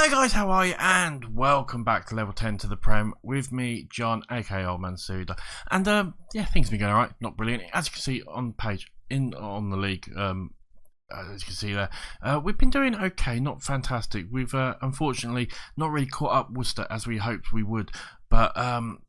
Hello guys, how are you? And welcome back to Level 10 to the Prem with me, John, aka Old Man Sudor. And yeah, things have been going alright, not brilliant. As you can see on the page, on the league, as you can see there, we've been doing okay, not fantastic. We've unfortunately not really caught up Worcester as we hoped we would. But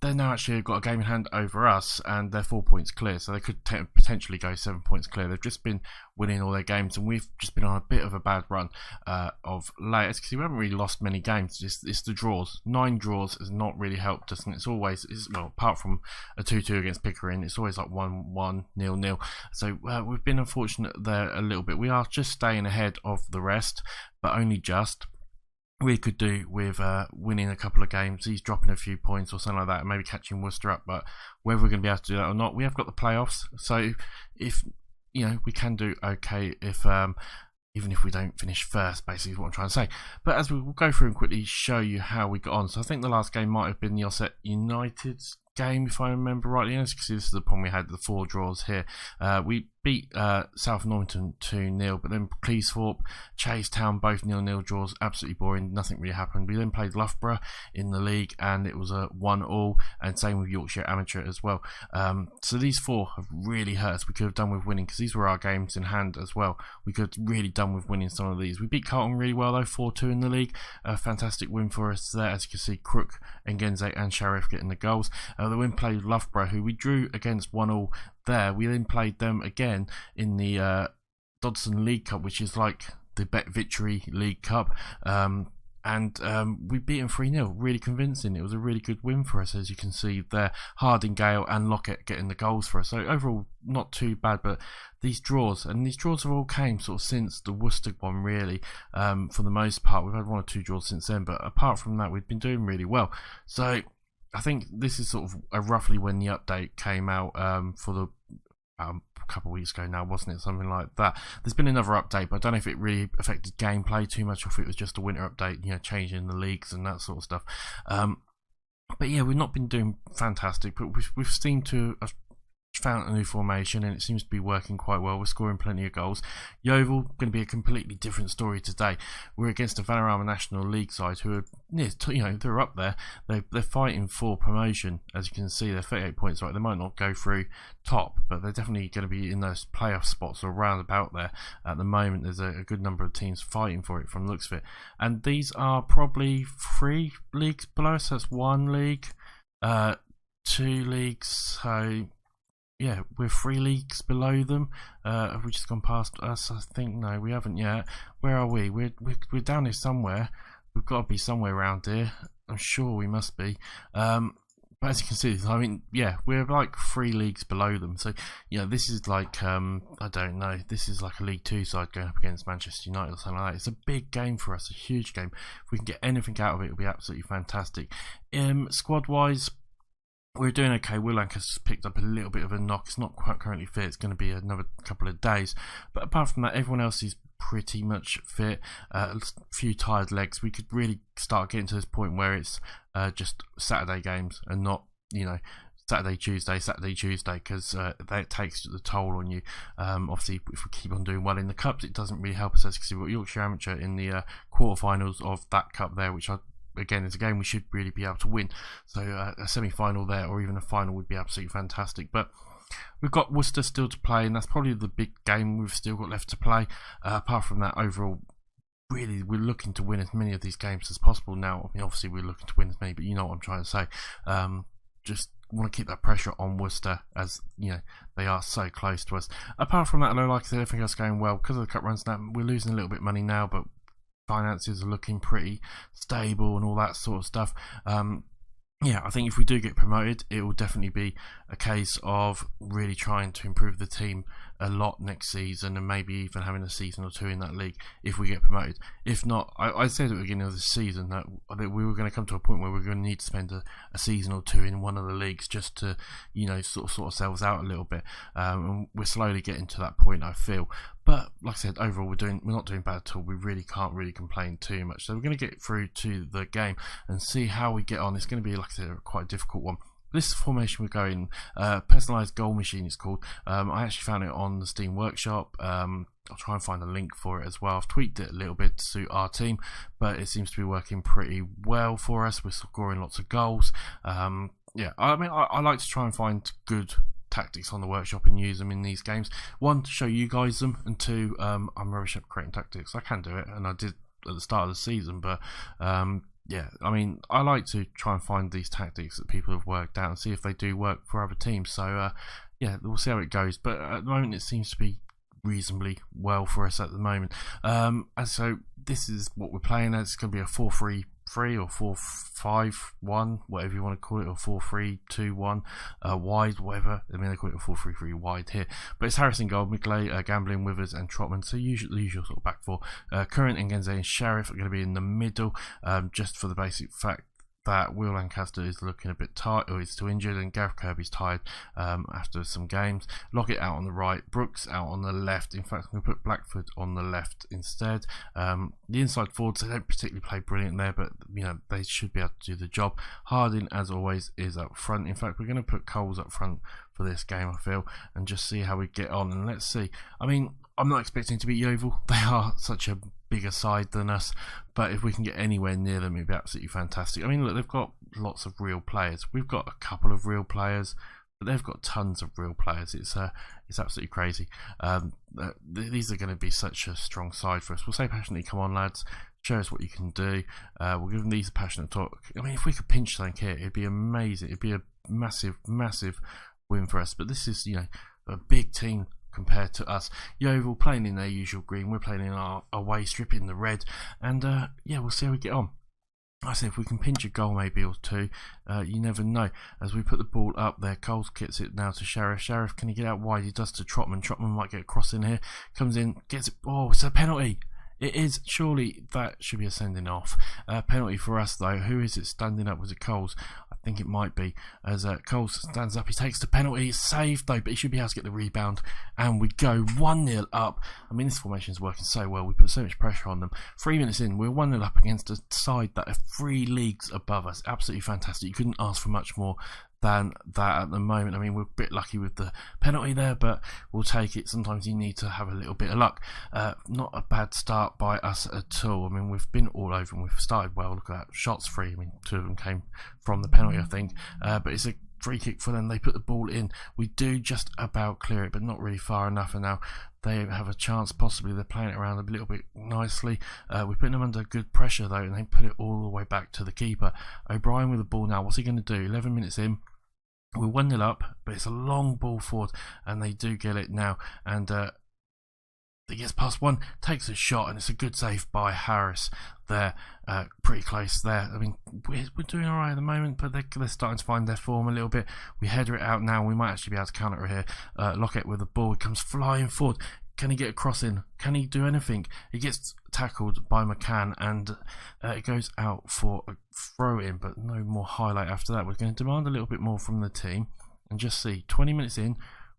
they've now actually got a game in hand over us, and they're 4 points clear, so they could potentially go 7 points clear. They've just been winning all their games, and we've just been on a bit of a bad run of late. As you can see, we haven't really lost many games. It's the draws. 9 draws has not really helped us, and it's always, well, apart from a 2-2 against Pickering, it's always like 1-1, 0-0. So we've been unfortunate there a little bit. We are just staying ahead of the rest, but only just. We could do with winning a couple of games, he's dropping a few points or something like that, and maybe catching Worcester up. But whether we're going to be able to do that or not, we have got the playoffs. So if we can do okay if even if we don't finish first, basically is what I'm trying to say. But as we will go through and quickly show you how we got on. So I think the last game might have been the Osset United's game, if I remember rightly. As you can see, this is the problem we had, the 4 draws here. We beat South Normanton 2-0, but then Cleethorpes, Chasetown, both 0-0 draws, absolutely boring, nothing really happened. We then played Loughborough in the league, and it was a 1-1, and same with Yorkshire Amateur as well. So these 4 have really hurt us. We could have done with winning, because these were our games in hand as well. We could have really done with winning some of these. We beat Carlton really well though, 4-2 in the league. A fantastic win for us there. As you can see, Crook, Ngenze and Sheriff getting the goals. Then we played Loughborough, who we drew against 1-1 there. We then played them again in the Dodson League Cup, which is like the Bet Victory League Cup, and we beat them 3-0, really convincing. It was a really good win for us, as you can see there. Hardingale and Lockett getting the goals for us. So overall, not too bad. But these draws have all came sort of since the Worcester one, really. For the most part, we've had 1 or 2 draws since then, but apart from that, we've been doing really well. So I think this is sort of roughly when the update came out for the a couple of weeks ago now, wasn't it? Something like that. There's been another update, but I don't know if it really affected gameplay too much, or if it was just a winter update, changing the leagues and that sort of stuff. But yeah, we've not been doing fantastic, but we've seemed to have found a new formation, and it seems to be working quite well. We're scoring plenty of goals. Yeovil, going to be a completely different story today. We're against a Vanarama National League side who are, they're up there. They're fighting for promotion. As you can see, they're 38 points right. They might not go through top, but they're definitely going to be in those playoff spots or around about there. At the moment, there's a good number of teams fighting for it from the looks of it. And these are probably 3 leagues below us. So that's 1 league, 2 leagues, so yeah, we're 3 leagues below them. Have we just gone past us? I think no, we haven't yet. Where are we? We're down here somewhere. We've got to be somewhere around here. I'm sure we must be. But as you can see, I mean, yeah, we're like 3 leagues below them. So this is like I don't know. This is like a League 2 side going up against Manchester United or something like that. It's a big game for us, a huge game. If we can get anything out of it, it'll be absolutely fantastic. Squad wise, we're doing okay. Will Lancaster's picked up a little bit of a knock. It's not quite currently fit. It's going to be another couple of days. But apart from that, everyone else is pretty much fit. A few tired legs. We could really start getting to this point where it's just Saturday games and not, Saturday, Tuesday, because that takes the toll on you. Obviously, if we keep on doing well in the Cups, it doesn't really help us. As you can see, we've got Yorkshire Amateur in the quarterfinals of that Cup there, which again, it's a game we should really be able to win. So a semi-final there, or even a final, would be absolutely fantastic. But we've got Worcester still to play, and that's probably the big game we've still got left to play. Apart from that, overall, really, we're looking to win as many of these games as possible now. I mean, obviously, we're looking to win as many, but you know what I'm trying to say. Just want to keep that pressure on Worcester, as they are so close to us. Apart from that, though, like I said, everything else is going well. Because of the cup runs now, we're losing a little bit of money now, but finances are looking pretty stable and all that sort of stuff. Yeah, I think if we do get promoted, it will definitely be a case of really trying to improve the team a lot next season, and maybe even having a season or 2 in that league if we get promoted. If not, I said at the beginning of the season that we were going to come to a point where we're going to need to spend a season or 2 in one of the leagues just to, sort ourselves out a little bit. And we're slowly getting to that point, I feel. But like I said, overall we're not doing bad at all. We really can't complain too much. So we're going to get through to the game and see how we get on. It's going to be, like I said, quite a difficult one. this formation we're going, personalised goal machine it's called. I actually found it on the Steam Workshop. I'll try and find a link for it as well. I've tweaked it a little bit to suit our team, but it seems to be working pretty well for us. We're scoring lots of goals. Yeah, I mean, I like to try and find good tactics on the workshop and use them in these games. One, to show you guys them, and two, I'm rubbish at creating tactics. I can do it, and I did at the start of the season, but yeah, I mean, I like to try and find these tactics that people have worked out and see if they do work for other teams. So yeah, we'll see how it goes, but at the moment it seems to be reasonably well for us at the moment. And so this is what we're playing as. It's going to be a 4-3-3 or 4-5-1, whatever you want to call it, or 4-3-2-1 wide, whatever. I mean, they call it a 4-3-3 wide here, but it's Harris in goal, Migley, Gambling, Withers and Trotman. So usually the usual sort of back four. Current, Ngenze and Sheriff are going to be in the middle, just for the basic fact that Will Lancaster is looking a bit tired, or is still injured, and Gareth Kirby's tired after some games. Lockett out on the right, Brooks out on the left. In fact, I'm going to put Blackford on the left instead. The inside forwards, they don't particularly play brilliant there, but you know, they should be able to do the job. Harding, as always, is up front. In fact, we're going to put Coles up front for this game, I feel, and just see how we get on. And let's see. I mean, I'm not expecting to beat Yeovil. They are such a bigger side than us, but if we can get anywhere near them, it'd be absolutely fantastic. I mean, look, they've got lots of real players. We've got a couple of real players, but they've got tons of real players. It's absolutely crazy. These are going to be such a strong side for us. We'll say passionately, come on lads, show us what you can do. We'll give them these passionate talk. I mean, if we could pinch something here, it'd be amazing. It'd be a massive win for us. But this is, you know, a big team compared to us. Yeovil playing in their usual green, we're playing in our away strip in the red, and yeah, we'll see how we get on. I say if we can pinch a goal maybe or two, you never know. As we put the ball up there, Coles gets it now to Sheriff. Sheriff, can he get out wide? He does to Trotman. Trotman might get a cross in here, comes in, gets it. Oh, it's a penalty. It is. Surely that should be a sending off. Penalty for us though. Who is it standing up? Was it Coles? I think it might be. As Coles stands up, he takes the penalty. It's saved though, but he should be able to get the rebound. And we go 1-0 up. I mean, this formation is working so well. We put so much pressure on them. 3 minutes in, we're 1-0 up against a side that are 3 leagues above us. Absolutely fantastic. You couldn't ask for much more than that at the moment. I mean, we're a bit lucky with the penalty there, but we'll take it. Sometimes you need to have a little bit of luck. Not a bad start by us at all. I mean, we've been all over and we've started well. Look at that, shots free. I mean, 2 of them came from the penalty, I think, but it's a free kick for them. They put the ball in. We do just about clear it, but not really far enough, and now they have a chance. Possibly they're playing it around a little bit nicely. We're putting them under good pressure though, and they put it all the way back to the keeper. O'Brien with the ball now. What's he going to do? 11 minutes in, we're 1-0 up, but it's a long ball forward, and they do get it now. And he gets past one, takes a shot, and it's a good save by Harris there. Pretty close there. I mean, we're doing alright at the moment, but they're starting to find their form a little bit. We header it out now. We might actually be able to counter it here. Lockett with the ball. He comes flying forward. Can he get a cross in? Can he do anything? He gets tackled by McCann, and it goes out for a throw in, but no more highlight after that. We're going to demand a little bit more from the team and just see. 20 minutes in,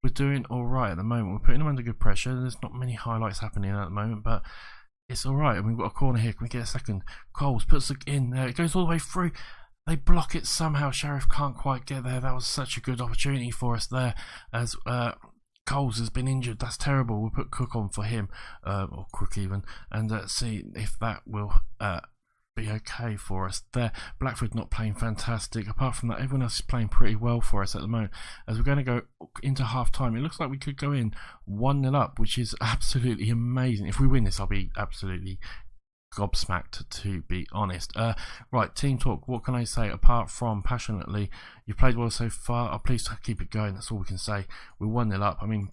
we're doing alright at the moment. We're putting them under good pressure. There's not many highlights happening at the moment, but it's alright. And we've got a corner here. Can we get a second? Coles puts it in there. It goes all the way through. They block it somehow. Sheriff can't quite get there. That was such a good opportunity for us there, as Coles has been injured. That's terrible. We'll put Cook on for him, or Crook even, and see if that will be okay for us there. Blackford not playing fantastic. Apart from that, everyone else is playing pretty well for us at the moment. As we're going to go into half time, it looks like we could go in 1-0 up, which is absolutely amazing. If we win this, I'll be absolutely gobsmacked, to be honest. Right, team talk. What can I say apart from passionately? You've played well so far. Please keep it going. That's all we can say. We're 1-0 up. I mean,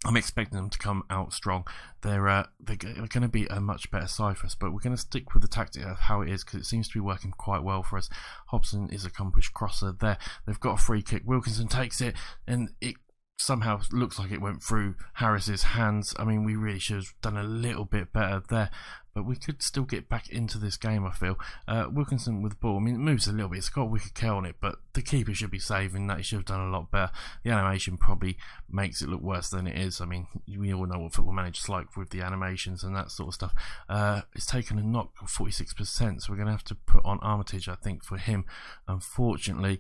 I'm expecting them to come out strong. They're going to be a much better side for us, but we're going to stick with the tactic of how it is, because it seems to be working quite well for us. Hobson is a accomplished crosser there. They've got a free kick. Wilkinson takes it, and it somehow looks like it went through Harris's hands. I mean, we really should have done a little bit better there, but we could still get back into this game, I feel. Wilkinson with the ball. I mean, it moves a little bit. It's got a wicked kill on it, but the keeper should be saving that. He should have done a lot better. The animation probably makes it look worse than it is. I mean, we all know what Football Manager's like with the animations and that sort of stuff. It's taken a knock of 46%, so we're going to have to put on Armitage, I think, for him, unfortunately.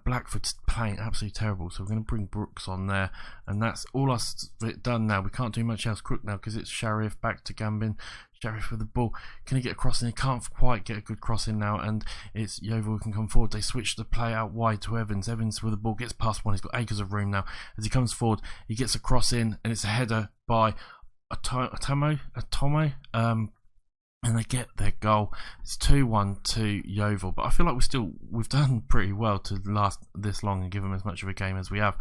Blackford's playing absolutely terrible, so we're going to bring Brooks on there, and that's all us done now. We can't do much else. Crook now, because it's Sheriff back to Gambin. Sheriff with the ball. Can he get a cross in? He can't quite get a good cross in now, and it's Yeovil who can come forward. They switch the play out wide to Evans. Evans with the ball gets past one. He's got acres of room now. As he comes forward, he gets a cross in, and it's a header by Atomo. And they get their goal. It's 2-1 to Yeovil, but I feel like we've done pretty well to last this long and give them as much of a game as we have.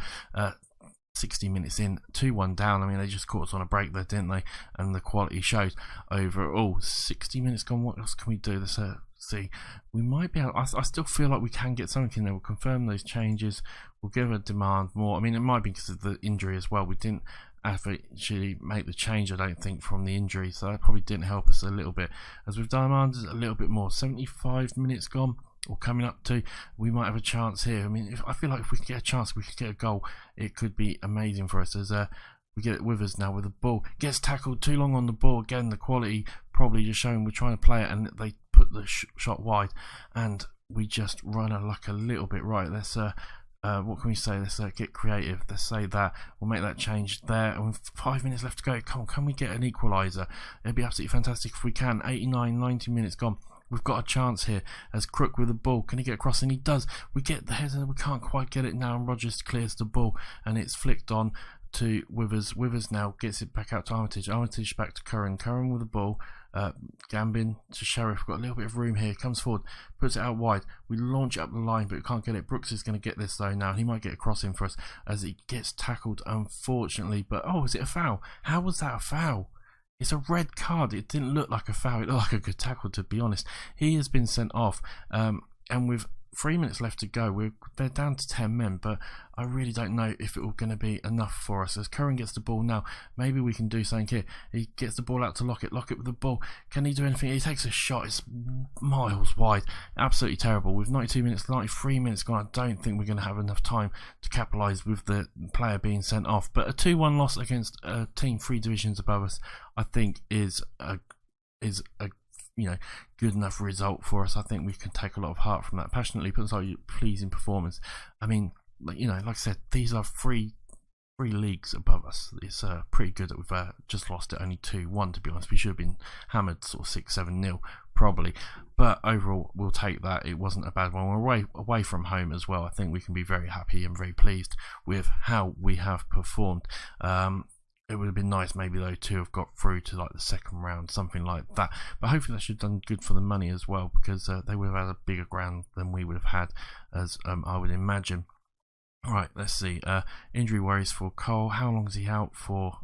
60 minutes in, 2-1 down. I mean, they just caught us on a break there, didn't they? And the quality showed overall. 60 minutes gone. What else can we do? Let's see. We might be able. I still feel like we can get something in there. We'll confirm those changes. We'll give a demand more. I mean, it might be because of the injury as well. We didn't actually make the change, I don't think, from the injury, so that probably didn't help us a little bit. As we've demanded a little bit more. 75 minutes gone, or coming up to, we might have a chance here. I mean, I feel like if we could get a chance, we could get a goal, it could be amazing for us. As we get it with us now with the ball, gets tackled too long on the ball. Again, the quality probably just showing we're trying to play it, and they put the shot wide, and we just run our luck a little bit right. Let's what can we say? Let's get creative. Let's say that we'll make that change there. And with 5 minutes left to go, come on, can we get an equaliser? It'd be absolutely fantastic if we can. 89, 90 minutes gone. We've got a chance here as Crook with the ball. Can he get across? And he does. We get the header. We can't quite get it now. And Rogers clears the ball, and it's flicked on to Withers. Withers now gets it back out to Armitage. Armitage back to Curran. Curran with the ball. Gambin to Sheriff. Got a little bit of room here. Comes forward, puts it out wide. We launch it up the line, but we can't get it. Brooks is going to get this though now. He might get a cross in for us as he gets tackled, unfortunately. But oh, is it a foul? How was that a foul? It's a red card. It didn't look like a foul. It looked like a good tackle, to be honest. He has been sent off, and with 3 minutes left to go, they're down to 10 men, but I really don't know if it will going to be enough for us. As Curran gets the ball now, maybe we can do something here. He gets the ball out to Lockett. Lockett with the ball. Can he do anything? He takes a shot. It's miles wide. Absolutely terrible. With 92 minutes, 93 minutes gone, I don't think we're going to have enough time to capitalise with the player being sent off. But a 2-1 loss against a team 3 divisions above us, I think is a good enough result for us. I think we can take a lot of heart from that. Passionately puts out a pleasing performance. I mean, like I said, these are three leagues above us. It's pretty good that we've just lost it only 2-1, to be honest. We should have been hammered sort of 6-7-0 probably, but overall we'll take that. It wasn't a bad one. We're away from home as well. I think we can be very happy and very pleased with how we have performed. It would have been nice maybe though to have got through to like the second round, something like that. But hopefully that should have done good for the money as well, because they would have had a bigger ground than we would have had, as I would imagine. Alright, let's see. Injury worries for Cole. How long is he out for?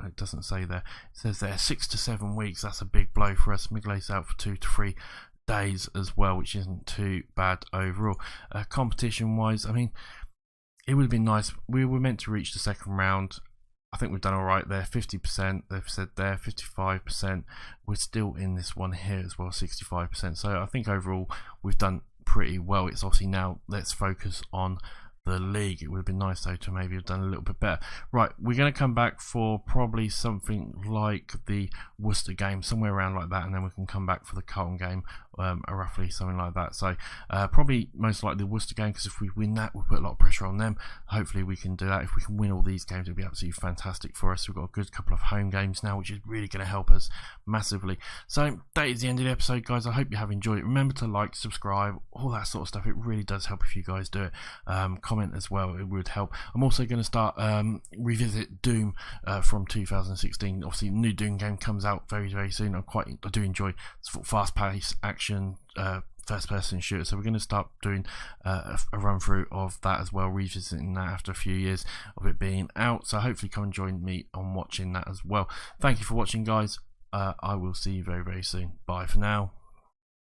It doesn't say there. It says there 6 to 7 weeks. That's a big blow for us. Miglay's out for 2 to 3 days as well, which isn't too bad overall. Competition wise, I mean, it would have been nice. We were meant to reach the second round. I think we've done alright there. 50%, they've said there, 55%. We're still in this one here as well, 65%. So I think overall we've done pretty well. It's obviously now let's focus on the league. It would have been nice though to maybe have done a little bit better. Right, we're going to come back for probably something like the Worcester game, somewhere around like that, and then we can come back for the Carlton game, roughly something like that. So probably most likely the Worcester game, because if we win that, we'll put a lot of pressure on them. Hopefully we can do that. If we can win all these games, it'll be absolutely fantastic for us. We've got a good couple of home games now, which is really going to help us massively. So that is the end of the episode, guys. I hope you have enjoyed it. Remember to like, subscribe, all that sort of stuff. It really does help if you guys do it. Comment as well, it would help. I'm also going to start revisit Doom from 2016. Obviously the new Doom game comes out very, very soon. I do enjoy fast paced action first person shooter, so we're going to start doing a run through of that as well, revisiting that after a few years of it being out. So hopefully come and join me on watching that as well. Thank you for watching, guys. I will see you very, very soon. Bye for now.